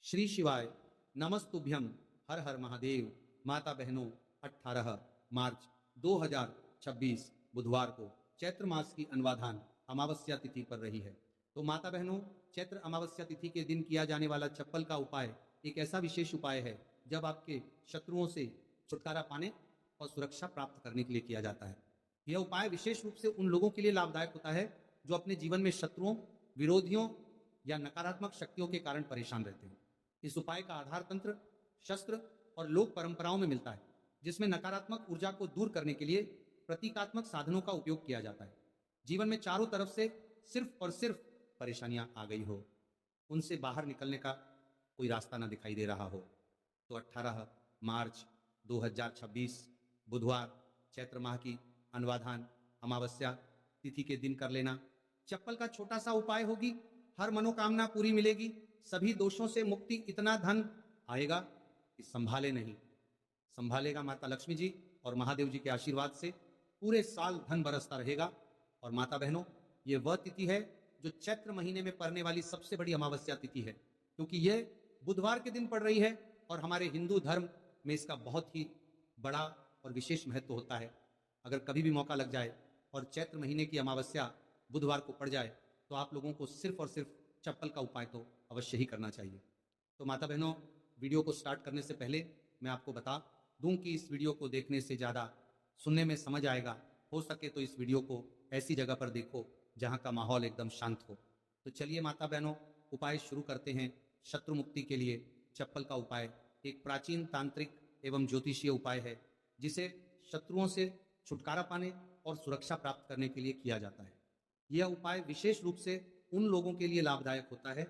श्री शिवाय नमस्तुभ्यम हर हर महादेव। माता बहनों, 18 मार्च 2026 बुधवार को चैत्र मास की अनवाधान अमावस्या तिथि पर रही है। तो माता बहनों, चैत्र अमावस्या तिथि के दिन किया जाने वाला चप्पल का उपाय एक ऐसा विशेष उपाय है जब आपके शत्रुओं से छुटकारा पाने और सुरक्षा प्राप्त करने के लिए किया जाता है। यह उपाय विशेष रूप से उन लोगों के लिए लाभदायक होता है जो अपने जीवन में शत्रुओं, विरोधियों या नकारात्मक शक्तियों के कारण परेशान रहते हैं। इस उपाय का आधार तंत्र, शस्त्र और लोक परंपराओं में मिलता है, जिसमें नकारात्मक ऊर्जा को दूर करने के लिए प्रतीकात्मक साधनों का उपयोग किया जाता है। जीवन में चारों तरफ से सिर्फ और सिर्फ परेशानियां आ गई हो, उनसे बाहर निकलने का कोई रास्ता ना दिखाई दे रहा हो, तो 18 मार्च 2026 बुधवार चैत्र माह की अनवाधान अमावस्या तिथि के दिन कर लेना। चप्पल का छोटा सा उपाय होगी, हर मनोकामना पूरी मिलेगी, सभी दोषों से मुक्ति, इतना धन आएगा कि संभाले नहीं। संभालेगा माता लक्ष्मी जी और महादेव जी के आशीर्वाद से पूरे साल धन बरसता रहेगा। और माता बहनों, ये वह तिथि है जो चैत्र महीने में पड़ने वाली सबसे बड़ी अमावस्या तिथि है, क्योंकि यह बुधवार के दिन पड़ रही है और हमारे हिंदू धर्म में इसका बहुत ही बड़ा और विशेष महत्व होता है। अगर कभी भी मौका लग जाए और चैत्र महीने की अमावस्या बुधवार को पड़ जाए तो आप लोगों को सिर्फ और सिर्फ चप्पल का उपाय तो अवश्य ही करना चाहिए। तो माता बहनों, वीडियो को स्टार्ट करने से पहले मैं आपको बता दूं कि इस वीडियो को देखने से ज़्यादा सुनने में समझ आएगा। हो सके तो इस वीडियो को ऐसी जगह पर देखो जहाँ का माहौल एकदम शांत हो। तो चलिए माता बहनों, उपाय शुरू करते हैं। शत्रु मुक्ति के लिए चप्पल का उपाय एक प्राचीन तांत्रिक एवं ज्योतिषीय उपाय है, जिसे शत्रुओं से छुटकारा पाने और सुरक्षा प्राप्त करने के लिए किया जाता है। यह उपाय विशेष रूप से उन लोगों के लिए लाभदायक होता है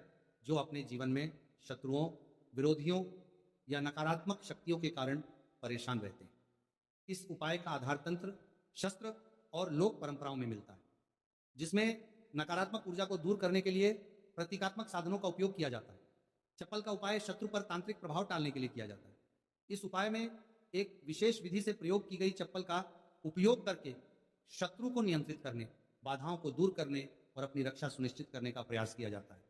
जो अपने जीवन में शत्रुओं, विरोधियों या नकारात्मक शक्तियों के कारण परेशान रहते हैं। इस उपाय का आधार तंत्र, शस्त्र और लोक परंपराओं में मिलता है, जिसमें नकारात्मक ऊर्जा को दूर करने के लिए प्रतीकात्मक साधनों का उपयोग किया जाता है। चप्पल का उपाय शत्रु पर तांत्रिक प्रभाव टालने के लिए किया जाता है। इस उपाय में एक विशेष विधि से प्रयोग की गई चप्पल का उपयोग करके शत्रु को नियंत्रित करने, बाधाओं को दूर करने और अपनी रक्षा सुनिश्चित करने का प्रयास किया जाता है।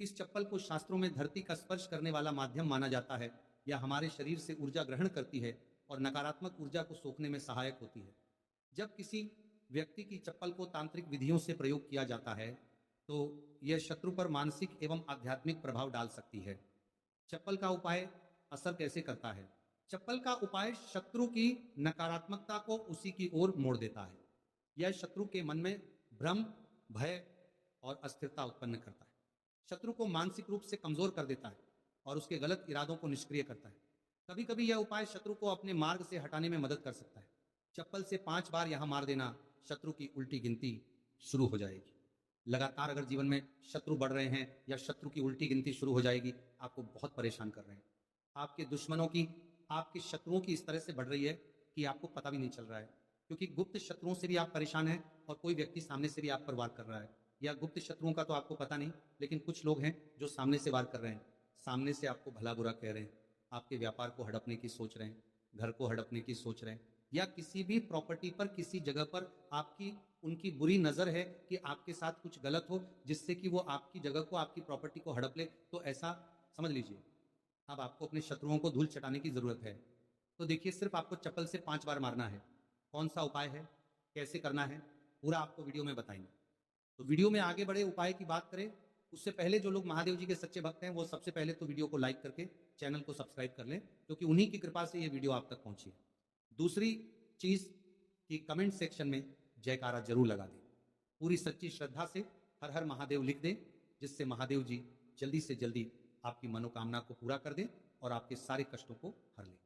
इस चप्पल को शास्त्रों में धरती का स्पर्श करने वाला माध्यम माना जाता है, या हमारे शरीर से ऊर्जा ग्रहण करती है और नकारात्मक ऊर्जा को सोखने में सहायक होती है। जब किसी व्यक्ति की चप्पल को तांत्रिक विधियों से प्रयोग किया जाता है तो यह शत्रु पर मानसिक एवं आध्यात्मिक प्रभाव डाल सकती है। चप्पल का उपाय असर कैसे करता है? चप्पल का उपाय शत्रु की नकारात्मकता को उसी की ओर मोड़ देता है। यह शत्रु के मन में भ्रम, भय और अस्थिरता उत्पन्न करता है। शत्रु को मानसिक रूप से कमजोर कर देता है और उसके गलत इरादों को निष्क्रिय करता है। कभी कभी यह उपाय शत्रु को अपने मार्ग से हटाने में मदद कर सकता है। चप्पल से 5 बार यहां मार देना, शत्रु की उल्टी गिनती शुरू हो जाएगी। लगातार अगर जीवन में शत्रु बढ़ रहे हैं या शत्रु की उल्टी गिनती शुरू हो जाएगी, आपको बहुत परेशान कर रहे हैं, आपके दुश्मनों की, आपके शत्रुओं की इस तरह से बढ़ रही है कि आपको पता भी नहीं चल रहा है, क्योंकि गुप्त शत्रुओं से भी आप परेशान हैं और कोई व्यक्ति सामने से भी आप पर वार कर रहा है। या गुप्त शत्रुओं का तो आपको पता नहीं, लेकिन कुछ लोग हैं जो सामने से वार कर रहे हैं, सामने से आपको भला बुरा कह रहे हैं, आपके व्यापार को हड़पने की सोच रहे हैं, घर को हड़पने की सोच रहे हैं, या किसी भी प्रॉपर्टी पर, किसी जगह पर आपकी उनकी बुरी नजर है कि आपके साथ कुछ गलत हो, जिससे कि वो आपकी जगह को, आपकी प्रॉपर्टी को हड़प ले। तो ऐसा समझ लीजिए अब आपको अपने शत्रुओं को धूल चटाने की जरूरत है। तो देखिए, सिर्फ आपको चप्पल से 5 बार मारना है। कौन सा उपाय है, कैसे करना है, पूरा आपको वीडियो में बताएंगे। तो वीडियो में आगे बढ़े उपाय की बात करें उससे पहले जो लोग महादेव जी के सच्चे भक्त हैं वो सबसे पहले तो वीडियो को लाइक करके चैनल को सब्सक्राइब कर लें, क्योंकि उन्हीं की कृपा से ये वीडियो आप तक पहुंची है। दूसरी चीज कि कमेंट सेक्शन में जयकारा जरूर लगा दें, पूरी सच्ची श्रद्धा से हर हर महादेव लिख दें, जिससे महादेव जी जल्दी से जल्दी आपकी मनोकामना को पूरा कर दें और आपके सारे कष्टों को हर लें।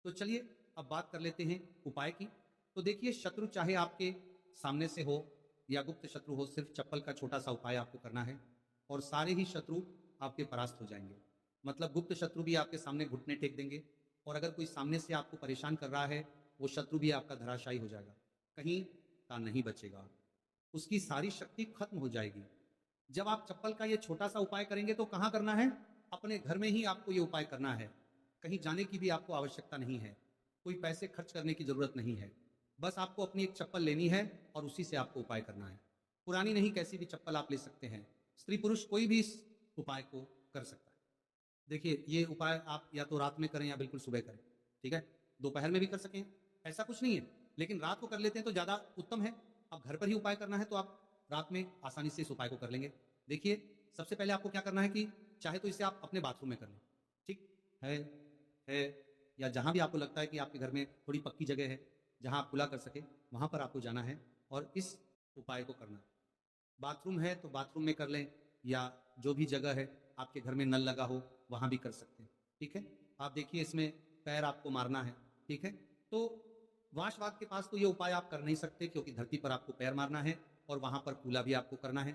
तो चलिए अब बात कर लेते हैं उपाय की। तो देखिए, शत्रु चाहे आपके सामने से हो या गुप्त शत्रु हो, सिर्फ चप्पल का छोटा सा उपाय आपको करना है और सारे ही शत्रु आपके परास्त हो जाएंगे। मतलब गुप्त शत्रु भी आपके सामने घुटने टेक देंगे, और अगर कोई सामने से आपको परेशान कर रहा है वो शत्रु भी आपका धराशायी हो जाएगा, कहीं का नहीं बचेगा, उसकी सारी शक्ति खत्म हो जाएगी। जब आप चप्पल का ये छोटा सा उपाय करेंगे तो कहाँ करना है? अपने घर में ही आपको ये उपाय करना है। कहीं जाने की भी आपको आवश्यकता नहीं है, कोई पैसे खर्च करने की जरूरत नहीं है। बस आपको अपनी एक चप्पल लेनी है और उसी से आपको उपाय करना है। पुरानी नहीं, कैसी भी चप्पल आप ले सकते हैं, स्त्री पुरुष कोई भी इस उपाय को कर सकता है। देखिए, ये उपाय आप या तो रात में करें या बिल्कुल सुबह करें, ठीक है? दोपहर में भी कर सकें, ऐसा कुछ नहीं है, लेकिन रात को कर लेते हैं तो ज़्यादा उत्तम है। अब घर पर ही उपाय करना है तो आप रात में आसानी से इस उपाय को कर लेंगे। देखिए, सबसे पहले आपको क्या करना है कि चाहे तो इसे आप अपने बाथरूम में कर लें, ठीक है, या जहाँ भी आपको लगता है कि आपके घर में थोड़ी पक्की जगह है, जहाँ आप खुला कर सकें, वहाँ पर आपको जाना है और इस उपाय को करना है। बाथरूम है तो बाथरूम में कर लें, या जो भी जगह है आपके घर में नल लगा हो वहाँ भी कर सकते हैं, ठीक है? आप देखिए, इसमें पैर आपको मारना है, ठीक है? तो वाशवाग के पास तो ये उपाय आप कर नहीं सकते, क्योंकि धरती पर आपको पैर मारना है और वहाँ पर कूला भी आपको करना है।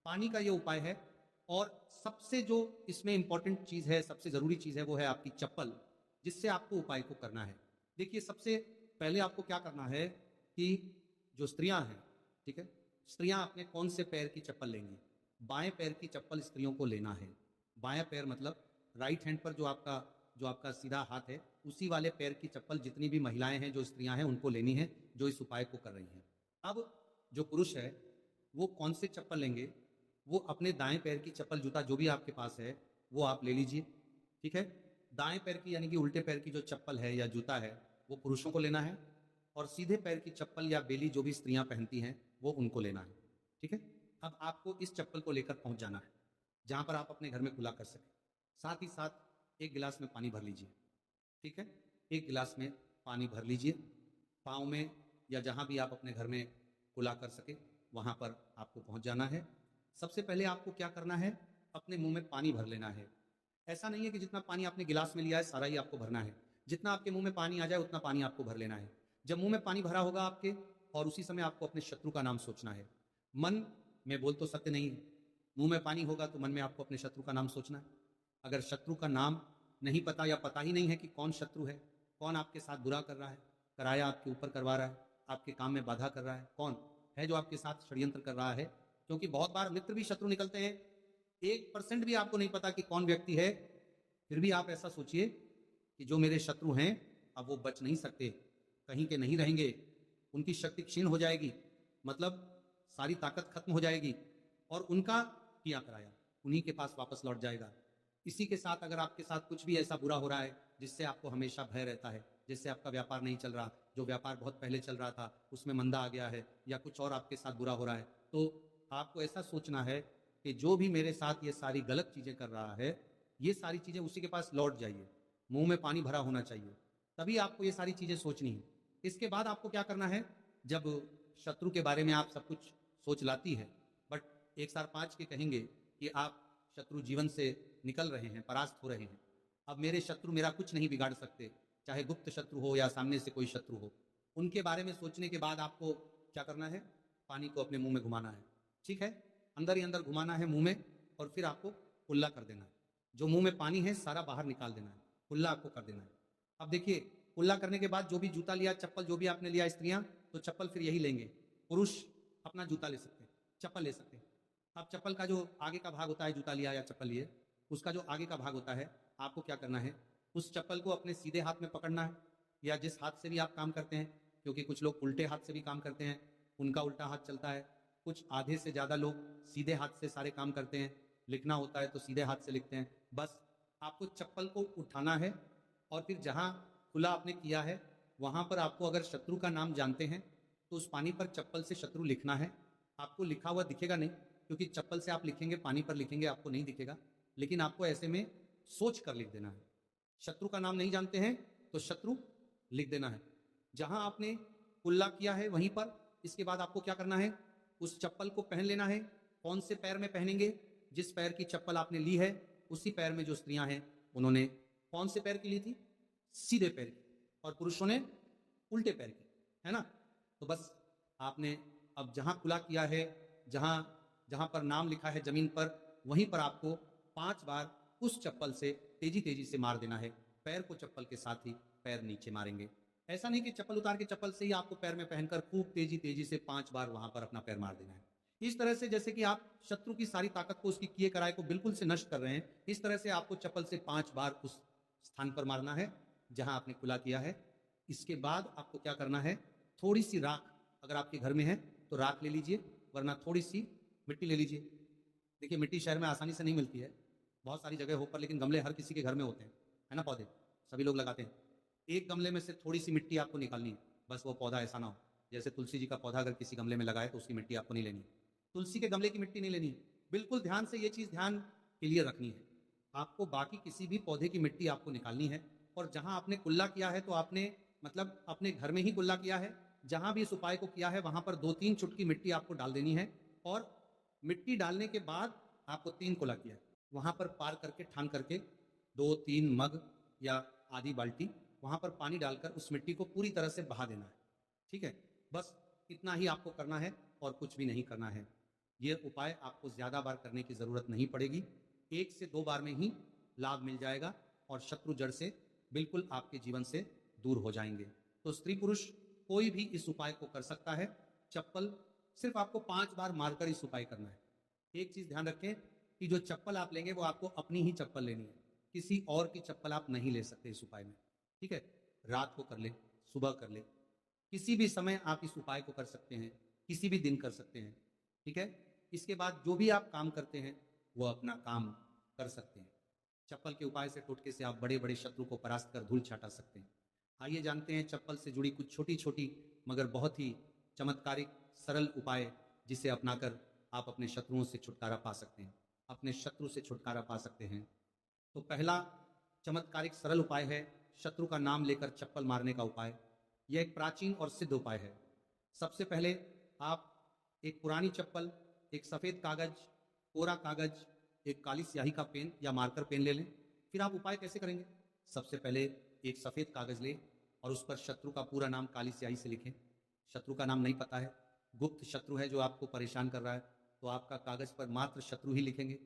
पानी का ये उपाय है, और सबसे जो इसमें इंपॉर्टेंट चीज़ है, सबसे ज़रूरी चीज़ है, वो है आपकी चप्पल, जिससे आपको उपाय को करना है। देखिए, सबसे पहले आपको क्या करना है कि जो स्त्रियां हैं, ठीक है, स्त्रियां अपने कौन से पैर की चप्पल लेंगी? बाएं पैर की चप्पल स्त्रियों को लेना है। बाएं पैर मतलब राइट हैंड पर जो आपका सीधा हाथ है, उसी वाले पैर की चप्पल जितनी भी महिलाएं हैं, जो स्त्रियां हैं, उनको लेनी है, जो इस उपाय को कर रही हैं। अब जो पुरुष है, वो कौन से चप्पल लेंगे? वो अपने दाएं पैर की चप्पल, जूता जो भी आपके पास है, वो आप ले लीजिए, ठीक है? दाएं पैर की यानी कि उल्टे पैर की जो चप्पल है या जूता है, वो पुरुषों को लेना है, और सीधे पैर की चप्पल या बेली जो भी स्त्रियां पहनती हैं, वो उनको लेना है, ठीक है? अब आपको इस चप्पल को लेकर पहुंच जाना है जहां पर आप अपने घर में खुला कर सकें। साथ ही साथ एक गिलास में पानी भर लीजिए, ठीक है? एक गिलास में पानी भर लीजिए, पाँव में या जहाँ भी आप अपने घर में खुला कर सके, वहाँ पर आपको पहुँच जाना है। सबसे पहले आपको क्या करना है? अपने मुंह में पानी भर लेना है। ऐसा नहीं है कि जितना पानी आपने गिलास में लिया है सारा ही आपको भरना है। जितना आपके मुंह में पानी आ जाए उतना पानी आपको भर लेना है। जब मुंह में पानी भरा होगा आपके, और उसी समय आपको अपने शत्रु का नाम सोचना है। मन में बोल तो सकते नहीं है, मुंह में पानी होगा तो मन में आपको अपने शत्रु का नाम सोचना है। अगर शत्रु का नाम नहीं पता, या पता ही नहीं है कि कौन शत्रु है, कौन आपके साथ बुरा कर रहा है, कराया आपके ऊपर करवा रहा है, आपके काम में बाधा कर रहा है, कौन है जो आपके साथ षड्यंत्र कर रहा है? क्योंकि बहुत बार मित्र भी शत्रु निकलते हैं। 1% भी आपको नहीं पता कि कौन व्यक्ति है, फिर भी आप ऐसा सोचिए कि जो मेरे शत्रु हैं, अब वो बच नहीं सकते, कहीं के नहीं रहेंगे, उनकी शक्ति क्षीण हो जाएगी, मतलब सारी ताकत खत्म हो जाएगी, और उनका किया कराया उन्हीं के पास वापस लौट जाएगा। इसी के साथ अगर आपके साथ कुछ भी ऐसा बुरा हो रहा है जिससे आपको हमेशा भय रहता है, जिससे आपका व्यापार नहीं चल रहा, जो व्यापार बहुत पहले चल रहा था उसमें मंदा आ गया है, या कुछ और आपके साथ बुरा हो रहा है, तो आपको ऐसा सोचना है कि जो भी मेरे साथ ये सारी गलत चीज़ें कर रहा है, ये सारी चीज़ें उसी के पास लौट जाइए। मुंह में पानी भरा होना चाहिए, तभी आपको ये सारी चीज़ें सोचनी है। इसके बाद आपको क्या करना है? जब शत्रु के बारे में आप सब कुछ सोच लाती है, बट 1/5 के कहेंगे कि आप शत्रु जीवन से निकल रहे हैं, परास्त हो रहे हैं। अब मेरे शत्रु मेरा कुछ नहीं बिगाड़ सकते, चाहे गुप्त शत्रु हो या सामने से कोई शत्रु हो। उनके बारे में सोचने के बाद आपको क्या करना है? पानी को अपने मुंह में घुमाना है, ठीक है? अंदर ही अंदर घुमाना है मुंह में, और फिर आपको कुल्ला कर देना है। जो मुंह में पानी है सारा बाहर निकाल देना है, कुल्ला आपको कर देना है। अब देखिए, कुल्ला करने के बाद जो भी जूता लिया, चप्पल जो भी आपने लिया, स्त्रियां तो चप्पल फिर यही लेंगे, पुरुष अपना जूता ले सकते हैं, चप्पल ले सकते हैं। अब चप्पल का जो आगे का भाग होता है, जूता लिया या चप्पल लिए, उसका जो आगे का भाग होता है, आपको क्या करना है? उस चप्पल को अपने सीधे हाथ में पकड़ना है, या जिस हाथ से भी आप काम करते हैं, क्योंकि कुछ लोग उल्टे हाथ से भी काम करते हैं, उनका उल्टा हाथ चलता है। कुछ आधे से ज़्यादा लोग सीधे हाथ से सारे काम करते हैं, लिखना होता है तो सीधे हाथ से लिखते हैं। बस आपको चप्पल को उठाना है, और फिर जहाँ खुला आपने किया है वहाँ पर आपको, अगर शत्रु का नाम जानते हैं तो उस पानी पर चप्पल से शत्रु लिखना है। आपको लिखा हुआ दिखेगा नहीं, क्योंकि चप्पल से आप लिखेंगे, पानी पर लिखेंगे, आपको नहीं दिखेगा, लेकिन आपको ऐसे में सोच कर लिख देना है। शत्रु का नाम नहीं जानते हैं तो शत्रु लिख देना है। जहां आपने कुल्ला किया है वहीं पर, इसके बाद आपको क्या करना है? उस चप्पल को पहन लेना है। कौन से पैर में पहनेंगे? जिस पैर की चप्पल आपने ली है उसी पैर में जो स्त्रियां हैं उन्होंने कौन से पैर की ली थी? सीधे पैर की, और पुरुषों ने उल्टे पैर की, है ना? तो बस आपने अब जहां खुला किया है, जहां जहां पर नाम लिखा है जमीन पर, वहीं पर आपको 5 बार उस चप्पल से तेजी तेजी से मार देना है। पैर को चप्पल के साथ ही पैर नीचे मारेंगे। ऐसा नहीं कि चप्पल उतार के चप्पल से ही आपको पैर में पहनकर खूब तेजी तेजी से 5 बार वहां पर अपना पैर मार देना है। इस तरह से जैसे कि आप शत्रु की सारी ताकत को, उसकी किए कराए को बिल्कुल से नष्ट कर रहे हैं, इस तरह से आपको चप्पल से 5 बार उस स्थान पर मारना है जहां आपने खुला किया है। इसके बाद आपको क्या करना है? थोड़ी सी राख, अगर आपके घर में है तो राख ले लीजिए, वरना थोड़ी सी मिट्टी ले लीजिए। देखिए, मिट्टी शहर में आसानी से नहीं मिलती है, बहुत सारी जगह हो पर, लेकिन गमले हर किसी के घर में होते हैं, है ना, पौधे सभी लोग लगाते हैं। एक गमले में से थोड़ी सी मिट्टी आपको निकालनी है, बस वो पौधा ऐसा ना हो, जैसे तुलसी जी का पौधा अगर किसी गमले में लगाए तो उसकी मिट्टी आपको नहीं लेनी है, तुलसी के गमले की मिट्टी नहीं लेनी है। बिल्कुल ध्यान से ये चीज़ ध्यान क्लियर रखनी है। आपको बाकी किसी भी पौधे की मिट्टी आपको निकालनी है, और जहां आपने कुल्ला किया है तो आपने मतलब अपने घर में ही कुल्ला किया है, जहां भी इस उपाय को किया है वहां पर 2-3 चुटकी मिट्टी आपको डाल देनी है, और मिट्टी डालने के बाद आपको 3 कुल्ला किया है वहां पर पार करके ठान करके 2-3 मग या आधी बाल्टी वहां पर पानी डालकर उस मिट्टी को पूरी तरह से बहा देना है। ठीक है, बस इतना ही आपको करना है और कुछ भी नहीं करना है। ये उपाय आपको ज़्यादा बार करने की ज़रूरत नहीं पड़ेगी, 1 से 2 बार में ही लाभ मिल जाएगा और शत्रु जड़ से बिल्कुल आपके जीवन से दूर हो जाएंगे। तो स्त्री पुरुष कोई भी इस उपाय को कर सकता है। चप्पल सिर्फ आपको 5 बार मारकर इस उपाय करना है। एक चीज़ ध्यान रखें कि जो चप्पल आप लेंगे वो आपको अपनी ही चप्पल लेनी है, किसी और की चप्पल आप नहीं ले सकते इस उपाय में। ठीक है, रात को कर ले, सुबह कर ले, किसी भी समय आप इस उपाय को कर सकते हैं, किसी भी दिन कर सकते हैं। ठीक है, इसके बाद जो भी आप काम करते हैं वो अपना काम कर सकते हैं। चप्पल के उपाय से टोटके से आप बड़े बड़े शत्रु को परास्त कर धूल छाटा सकते हैं। आइए जानते हैं चप्पल से जुड़ी कुछ छोटी छोटी मगर बहुत ही चमत्कारिक सरल उपाय, जिसे अपनाकर आप अपने शत्रुओं से छुटकारा पा सकते हैं, अपने शत्रु से छुटकारा पा सकते हैं। तो पहला चमत्कारिक सरल उपाय है शत्रु का नाम लेकर चप्पल मारने का उपाय। यह एक प्राचीन और सिद्ध उपाय है। सबसे पहले आप एक पुरानी चप्पल, एक सफ़ेद कागज, कोरा कागज, एक काली स्याही का पेन या मार्कर पेन ले लें। फिर आप उपाय कैसे करेंगे? सबसे पहले एक सफ़ेद कागज लें और उस पर शत्रु का पूरा नाम काली स्याही से लिखें। शत्रु का नाम नहीं पता है, गुप्त शत्रु है जो आपको परेशान कर रहा है, तो आपका कागज पर मात्र शत्रु ही लिखेंगे।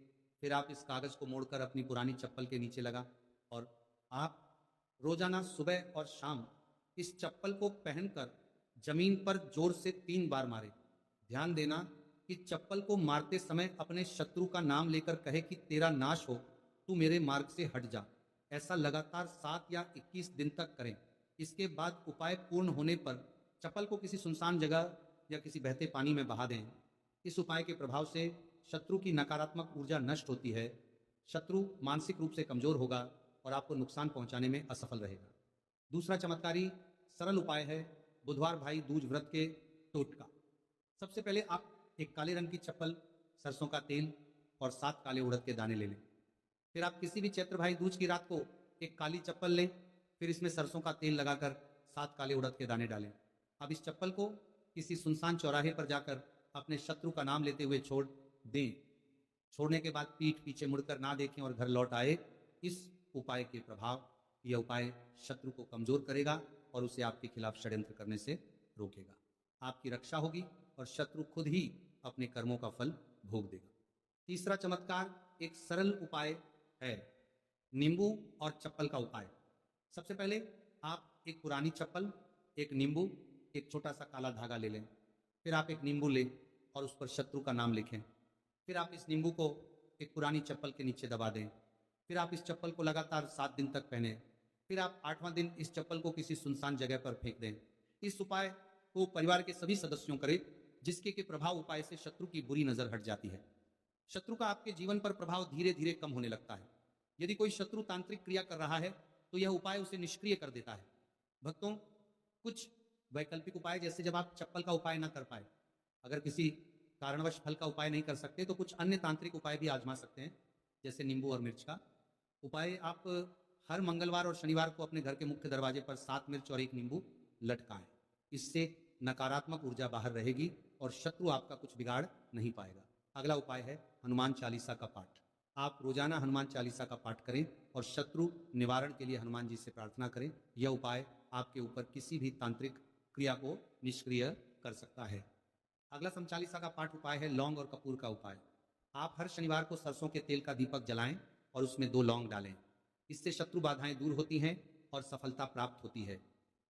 फिर आप इस कागज को मोड़कर अपनी पुरानी चप्पल के नीचे लगा और आप रोजाना सुबह और शाम इस चप्पल को पहनकर जमीन पर जोर से 3 बार मारे। ध्यान देना कि चप्पल को मारते समय अपने शत्रु का नाम लेकर कहे कि तेरा नाश हो, तू मेरे मार्ग से हट जा। ऐसा लगातार 7 या 21 दिन तक करें। इसके बाद उपाय पूर्ण होने पर चप्पल को किसी सुनसान जगह या किसी बहते पानी में बहा दें। इस उपाय के प्रभाव से शत्रु की नकारात्मक ऊर्जा नष्ट होती है, शत्रु मानसिक रूप से कमजोर होगा और आपको नुकसान पहुंचाने में असफल रहेगा। दूसरा चमत्कारी सरल उपाय है बुधवार भाई दूज व्रत के टोटका। सबसे पहले आप एक काले रंग की चप्पल, सरसों का तेल और 7 काले उड़द के दाने ले लें। फिर आप किसी भी चैत्र भाई दूज की रात को एक काली चप्पल लें, फिर इसमें सरसों का तेल लगाकर 7 काले उड़द के दाने डालें। अब इस चप्पल को किसी सुनसान चौराहे पर जाकर अपने शत्रु का नाम लेते हुए छोड़ दें। छोड़ने के बाद पीठ पीछे मुड़कर ना देखें और घर लौट आए। इस उपाय के प्रभाव, यह उपाय शत्रु को कमजोर करेगा और उसे आपके खिलाफ षड्यंत्र करने से रोकेगा। आपकी रक्षा होगी और शत्रु खुद ही अपने कर्मों का फल भोग देगा। तीसरा चमत्कार एक सरल उपाय है नींबू और चप्पल का उपाय। सबसे पहले आप एक पुरानी चप्पल, एक नींबू, एक छोटा सा काला धागा ले लें। फिर आप एक नींबू लें और उस पर शत्रु का नाम लिखें। फिर आप इस नींबू को एक पुरानी चप्पल के नीचे दबा दें। फिर आप इस चप्पल को लगातार 7 दिन तक पहने। फिर आप 8वां दिन इस चप्पल को किसी सुनसान जगह पर फेंक दें। इस उपाय को परिवार के सभी सदस्यों करें, जिसके के प्रभाव उपाय से शत्रु की बुरी नजर हट जाती है। शत्रु का आपके जीवन पर प्रभाव धीरे धीरे कम होने लगता है। यदि कोई शत्रु तांत्रिक क्रिया कर रहा है तो यह उपाय उसे निष्क्रिय कर देता है। भक्तों, कुछ वैकल्पिक उपाय, जैसे जब आप चप्पल का उपाय ना कर पाए, अगर किसी कारणवश फल का उपाय नहीं कर सकते तो कुछ अन्य तांत्रिक उपाय भी आजमा सकते हैं, जैसे नींबू और मिर्च का उपाय। आप हर मंगलवार और शनिवार को अपने घर के मुख्य दरवाजे पर 7 मिर्च और 1 नींबू लटकाएं। इससे नकारात्मक ऊर्जा बाहर रहेगी और शत्रु आपका कुछ बिगाड़ नहीं पाएगा। अगला उपाय है हनुमान चालीसा का पाठ। आप रोजाना हनुमान चालीसा का पाठ करें और शत्रु निवारण के लिए हनुमान जी से प्रार्थना करें। यह उपाय आपके ऊपर किसी भी तांत्रिक क्रिया को निष्क्रिय कर सकता है। अगला सम चालीसा का पाठ उपाय है लौंग और कपूर का उपाय। आप हर शनिवार को सरसों के तेल का दीपक जलाएं और उसमें 2 लौंग डालें। इससे शत्रु बाधाएं दूर होती हैं और सफलता प्राप्त होती है।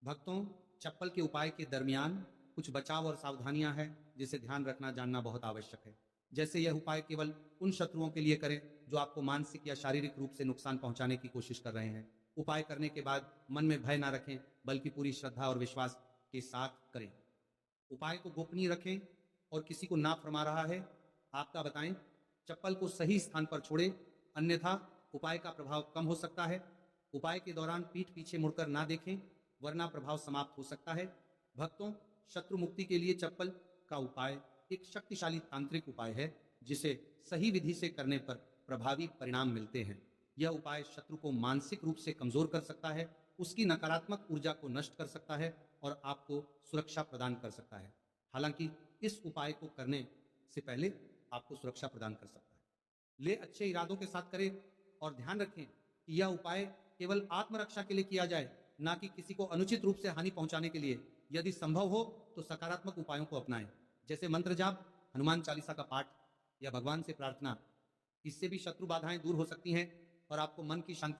भक्तों, चप्पल के उपाय के दरमियान कुछ बचाव और सावधानियां हैं जिसे ध्यान रखना जानना बहुत आवश्यक है। जैसे यह उपाय केवल उन शत्रुओं के लिए करें जो आपको मानसिक या शारीरिक रूप से नुकसान पहुंचाने की कोशिश कर रहे हैं। उपाय करने के बाद मन में भय ना रखें, बल्कि पूरी श्रद्धा और विश्वास के साथ करें। उपाय को गोपनीय रखें और किसी को ना फरमा रहा है आपका बताएं। चप्पल को सही स्थान पर छोड़ें, अन्यथा उपाय का प्रभाव कम हो सकता है। उपाय के दौरान पीठ पीछे मुड़कर ना देखें, वरना प्रभाव समाप्त हो सकता है। भक्तों, शत्रु मुक्ति के लिए चप्पल का उपाय एक शक्तिशाली तांत्रिक उपाय है, जिसे सही विधि से करने पर प्रभावी परिणाम मिलते हैं। यह उपाय शत्रु को मानसिक रूप से कमजोर कर सकता है, उसकी नकारात्मक ऊर्जा को नष्ट कर सकता है और आपको सुरक्षा प्रदान कर सकता है। हालांकि इस उपाय को करने से पहले आपको सुरक्षा प्रदान कर सकता है। ले अच्छे इरादों के साथ करें और ध्यान रखें कि यह उपाय केवल आत्मरक्षा के लिए किया जाए, ना कि किसी को अनुचित रूप से हानि पहुंचाने के लिए। यदि संभव हो तो सकारात्मक उपायों को अपनाएं, जैसे मंत्र जाप, हनुमान चालीसा का पाठ या भगवान से प्रार्थना। इससे भी शत्रु बाधाएं दूर हो सकती हैं और आपको मन की शांति